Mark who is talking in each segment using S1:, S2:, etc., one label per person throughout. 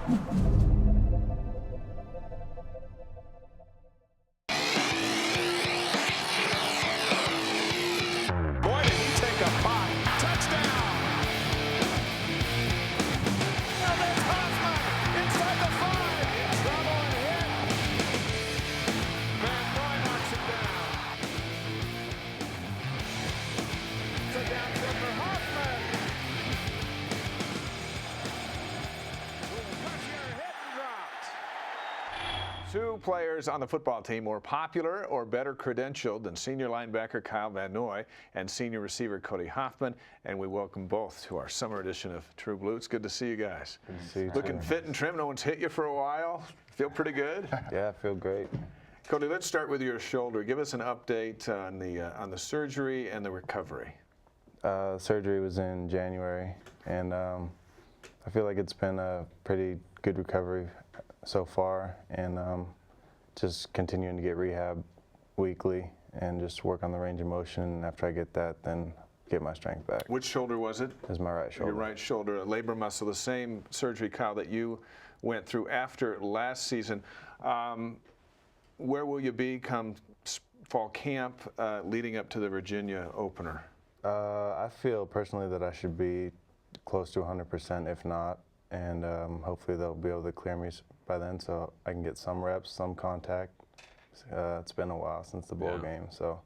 S1: Boy, did he take a pop. Touchdown! Now there's Hoffman inside the 5. In trouble and hit. Van Noy knocks it down. So downfield for Hoffman. With a pressure hit and dropped. Two players on the football team more popular or better credentialed than senior linebacker Kyle Van Noy and senior receiver Cody Hoffman, and we welcome both to our summer edition of True Blue. It's good to see you guys.
S2: Good to see you.
S1: Looking fit and trim. No one's hit you for a while. Feel pretty good?
S2: Yeah, I feel great.
S1: Cody, let's start with your shoulder. Give us an update on the surgery and the recovery.
S2: Surgery was in January, and I feel like it's been a pretty good recovery so far, and just continuing to get rehab weekly and just work on the range of motion. And after I get that, then get my strength back.
S1: Which shoulder was it?
S2: Is my right shoulder.
S1: Your right shoulder, a labor muscle, the same surgery, Kyle, that you went through after last season. Where will you be come fall camp leading up to the Virginia opener?
S2: I feel personally that I should be close to 100%, if not, and hopefully they'll be able to clear me by then so I can get some reps, some contact. It's been a while since the bowl game, so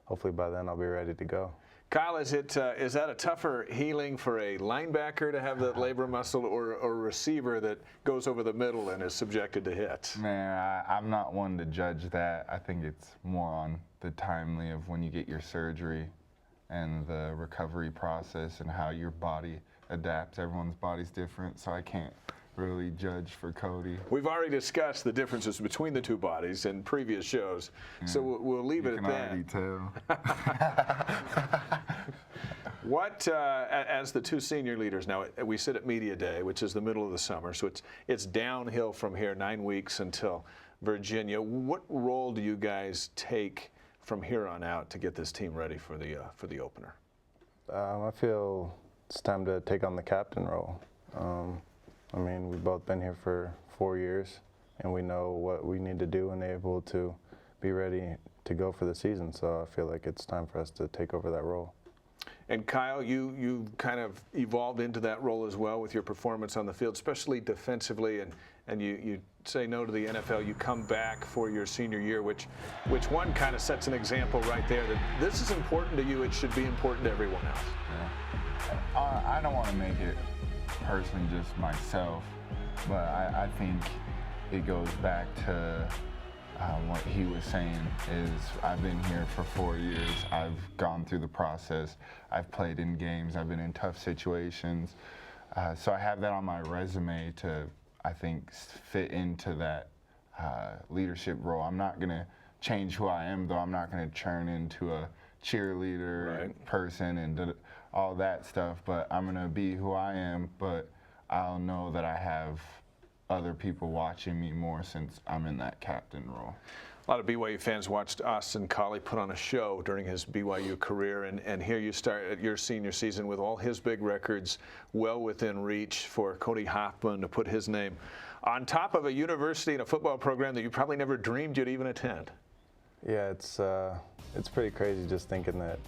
S2: hopefully by then I'll be ready to go.
S1: Kyle, is that a tougher healing for a linebacker to have that labor muscle or a receiver that goes over the middle and is subjected to hits?
S3: Man, I'm not one to judge that. I think it's more on the timely of when you get your surgery and the recovery process and how your body adapts. Everyone's body's different, so I can't really judge for Cody.
S1: We've already discussed the differences between the two bodies in previous shows, so we'll leave it at that.
S3: You can already tell.
S1: What, as the two senior leaders now, we sit at Media Day, which is the middle of the summer, so it's downhill from here, 9 weeks until Virginia. What role do you guys take from here on out to get this team ready for the opener?
S2: I feel it's time to take on the captain role. I mean, we've both been here for 4 years, and we know what we need to do and able to be ready to go for the season. So I feel like it's time for us to take over that role.
S1: And Kyle, you kind of evolved into that role as well with your performance on the field, especially defensively, and you say no to the NFL. You come back for your senior year, which one kind of sets an example right there that this is important to you. It should be important to everyone else.
S3: Yeah. I don't want to make it personally just myself, but I think it goes back to what he was saying is I've been here for 4 years. I've gone through the process. I've played in games. I've been in tough situations. So I have that on my resume to, I think, fit into that leadership role. I'm not going to change who I am, though. I'm not going to turn into a cheerleader person and all that stuff, but I'm going to be who I am, but I'll know that I have other people watching me more since I'm in that captain role.
S1: A lot of BYU fans watched Austin Collie put on a show during his BYU career, and here you start at your senior season with all his big records well within reach for Cody Hoffman to put his name on top of a university and a football program that you probably never dreamed you'd even attend.
S2: Yeah, it's pretty crazy just thinking that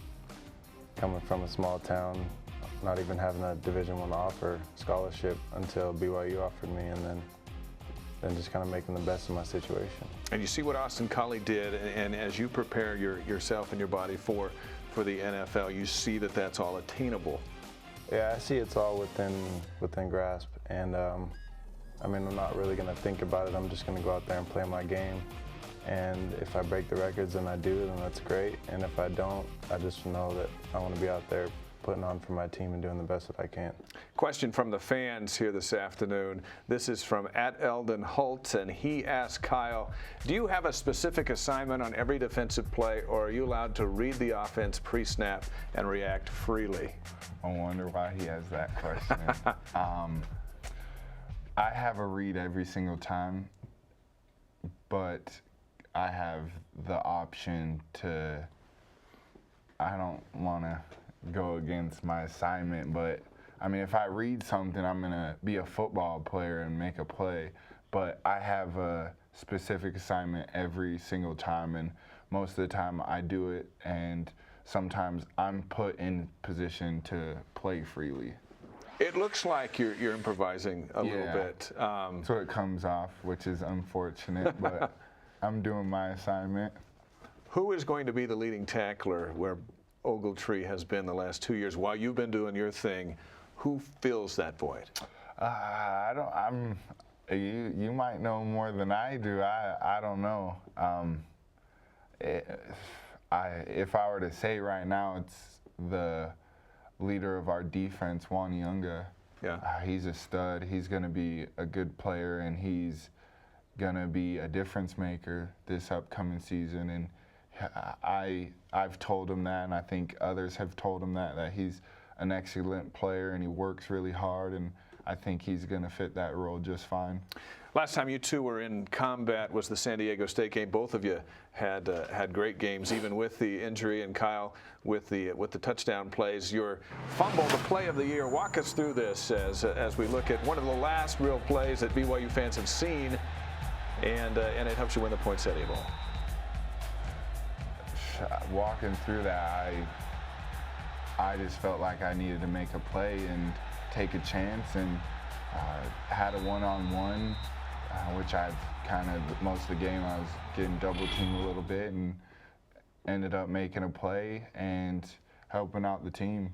S2: coming from a small town, not even having a Division I offer scholarship until BYU offered me, and then just kind of making the best of my situation.
S1: And you see what Austin Collie did, and as you prepare yourself and your body for the NFL, you see that that's all attainable.
S2: Yeah, I see it's all within grasp, and I mean, I'm not really going to think about it. I'm just going to go out there and play my game. And if I break the records and I do, then that's great. And if I don't, I just know that I want to be out there putting on for my team and doing the best that I can. Question
S1: from the fans here this afternoon. This is from @Eldon Holt, and he asked Kyle, do you have a specific assignment on every defensive play, or are you allowed to read the offense pre-snap and react freely?
S3: I wonder why he has that question. I have a read every single time, but I have the option to, I don't want to go against my assignment, but I mean, if I read something, I'm going to be a football player and make a play. But I have a specific assignment every single time, and most of the time I do it, and sometimes I'm put in position to play freely.
S1: It looks like you're improvising a little bit.
S3: So it comes off, which is unfortunate, but I'm doing my assignment.
S1: Who is going to be the leading tackler where Ogletree has been the last 2 years while you've been doing your thing? Who fills that void?
S3: I don't. You might know more than I do. I don't know. If I were to say right now, it's the leader of our defense, Juan Younga.
S1: Yeah.
S3: He's a stud. He's going to be a good player, and he's going to be a difference maker this upcoming season. And I've told him that, and I think others have told him that he's an excellent player and he works really hard, and I think he's going to fit that role just fine.
S1: Last time you two were in combat was the San Diego State game. Both of you had great games, even with the injury, and Kyle with the touchdown plays. Your fumble, the play of the year. Walk us through this as we look at one of the last real plays that BYU fans have seen, and it helps you win the Poinsettia Bowl.
S3: Walking through that, I just felt like I needed to make a play and take a chance, and had a one-on-one, which I've kind of, most of the game I was getting double teamed a little bit, and ended up making a play and helping out the team.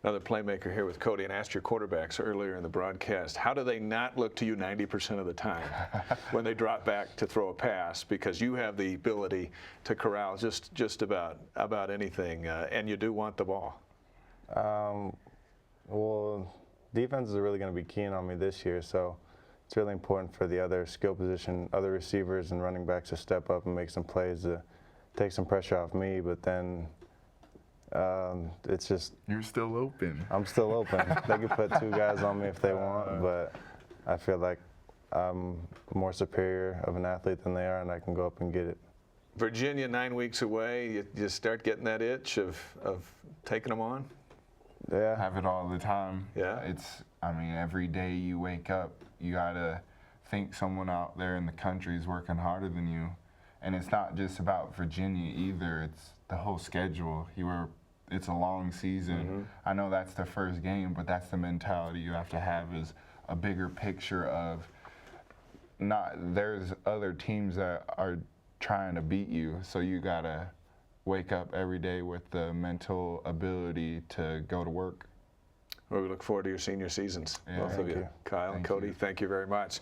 S1: Another playmaker here with Cody, and asked your quarterbacks earlier in the broadcast, how do they not look to you 90% of the time when they drop back to throw a pass? Because you have the ability to corral just about anything, and you do want the ball.
S2: Well, defenses are really going to be keen on me this year, so it's really important for the other skill position, other receivers and running backs to step up and make some plays to take some pressure off me. But then it's just,
S3: You're still open.
S2: I'm still open. They can put two guys on me if they want, but I feel like I'm more superior of an athlete than they are, and I can go up and get it.
S1: Virginia 9 weeks away, you start getting that itch of taking them on?
S2: Yeah.
S3: Have it all the time.
S1: Yeah.
S3: I mean, every day you wake up, you gotta think someone out there in the country is working harder than you. And it's not just about Virginia either, it's the whole schedule. It's a long season.
S1: Mm-hmm.
S3: I know that's the first game, but that's the mentality you have to have, is a bigger picture of there's other teams that are trying to beat you, so you gotta wake up every day with the mental ability to go to work.
S1: Well, we look forward to your senior seasons,
S3: Yeah,
S1: both of
S2: thank
S1: you.
S2: you.
S1: Kyle and
S3: Thank
S1: Cody,
S3: you.
S1: thank you very much.